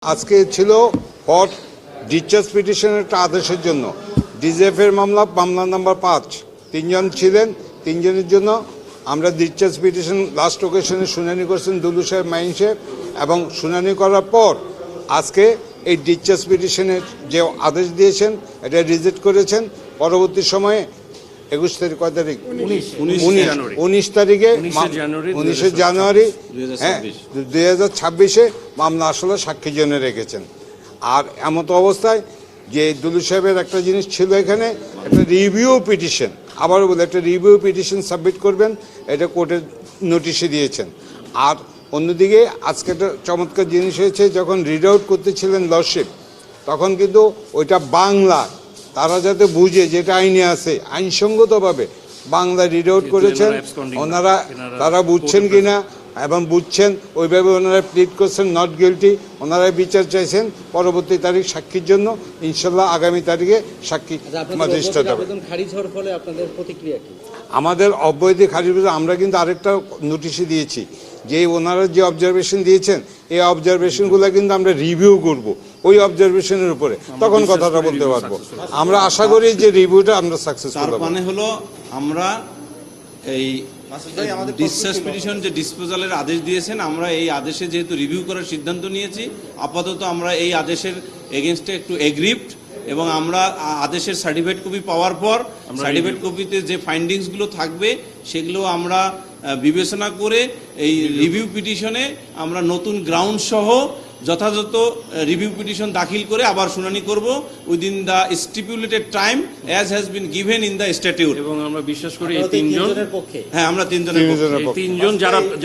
আজকে ছিল for discharge পিটিশনের একটা আদেশের জন্য ডিজিএফের মামলা নাম্বার 5 তিনজন ছিলেন। তিনজনের জন্য আমরা ডিসচার্জ পিটিশন লাস্ট ওকেশনে শুনানি করছেন দুলু সাহেব, মাইন সাহেব, এবং শুনানি করার পর আজকে এই ডিসচার্জ পিটিশনের যে আদেশ দিয়েছেন এটা রিজেক্ট করেছেন। পরবর্তী সময়ে 21 তারিখ, কয় তারিখ, 19 তারিখে 19 জানুয়ারি 2026-এ মামলা আসলে সাক্ষীর জন্য রেখেছেন। আর এমতো অবস্থায় যে দুলু সাহেবের একটা জিনিস ছিল, এখানে একটা রিভিউ পিটিশন, আবারও বলে একটা রিভিউ পিটিশন সাবমিট করবেন, এটা কোর্টের নোটিশে দিয়েছেন। আর অন্যদিকে আজকে একটা চমৎকার জিনিস হয়েছে, যখন রিড আউট করতেছিলেন লর্ডশিপ, তখন কিন্তু ওইটা বাংলা তারা যাতে বুঝে যেটা আইনে আছে আইনসঙ্গতভাবে বাংলা রিড আউট করেছেন। ওনারা তারা বুঝছেন কিনা এবং বুঝছেন ওইভাবে ওনারা প্লিড করছেন নট গিলটি। ওনারা বিচার চাইছেন পরবর্তী তারিখ সাক্ষীর জন্য। ইনশাল্লাহ আগামী তারিখে সাক্ষী ম্যাজিস্ট্রেট হবে। আমাদের অব্যাহতি খারিজ, আমরা কিন্তু আরেকটা নোটিশে দিয়েছি যে ওনারা যে অবজারভেশন দিয়েছেন এই অবজারভেশনগুলো কিন্তু আমরা রিভিউ করব ওই অবজারভেশনের উপরে, তখন কথাটা বলতে পারবো। আমরা আশা করি যে রিভিউটা আমরা সাকসেসফুল হবে। মানে হলো আমরা এই ডিসচার্জ পিটিশন যে ডিসপোজালের আদেশ দিয়েছেন, আমরা এই আদেশে যেহেতু রিভিউ করার সিদ্ধান্ত নিয়েছি, আপাতত আমরা এই আদেশের এগেনস্টে একটু এগ্রিভড, এবং আমরা আদেশের সার্টিফাইড কপি পাওয়ার পর সার্টিফাইড কপিতে যে ফাইন্ডিংসগুলো থাকবে সেগুলো আমরা বিবেচনা করে এই রিভিউ পিটিশনে আমরা নতুন গ্রাউন্ড সহ যথাযথ রিভিউ পিটিশন দাখিল করে আবার শুনানি করব within the stipulated time as has been given in the statute. এবং আমরা বিশ্বাস করি এই তিনজনের পক্ষে, হ্যাঁ আমরা তিনজনের পক্ষে, তিনজন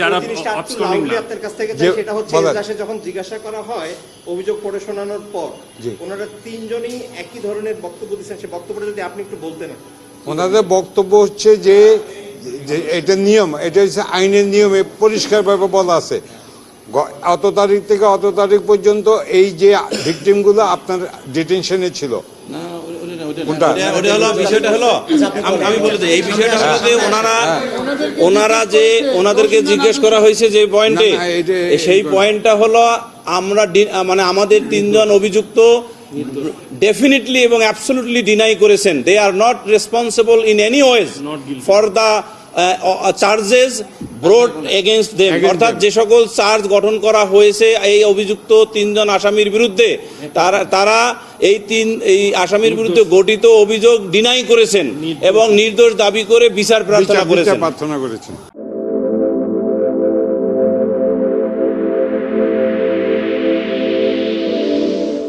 যারা আপসকমিং না। আপনার কাছ থেকে সেটা হচ্ছে এজলাসে যখন জিজ্ঞাসা করা হয় অভিযোগ পড়ে শোনানোর পর ওনারা তিনজনই একই ধরনের বক্তব্য দিচ্ছেন। সে বক্তব্যটা যদি আপনি একটু বলতেন। ওনাদের বক্তব্য হচ্ছে যে এটা নিয়ম, এটা হচ্ছে আইনের নিয়মে পরিষ্কারভাবে বলা আছে অত তারিখ থেকে অত তারিখ পর্যন্ত এই যে ভিকটিমগুলো আপনার ডিটেনশনে ছিল। বিষয়টা হলো আমি বলে দিই, এই বিষয়টা হলো যে ওনারা যে ওনাদেরকে জিজ্ঞেস করা হয়েছে যে পয়েন্টে, সেই পয়েন্টটা হলো আমরা মানে আমাদের তিনজন অভিযুক্ত ডেফিনেটলি এবং অ্যাবসলিউটলি ডিনাই করেছেন they are not responsible in any ways for the charges brought against them. অর্থাৎ যে সকল চার্জ গঠন করা হয়েছে এই অভিযুক্ত তিনজন আসামির বিরুদ্ধে, তারা এই আসামির বিরুদ্ধে গঠিত অভিযোগ ডিনাই করেছেন এবং নির্দোষ দাবি করে বিচার প্রার্থনা করেছেন।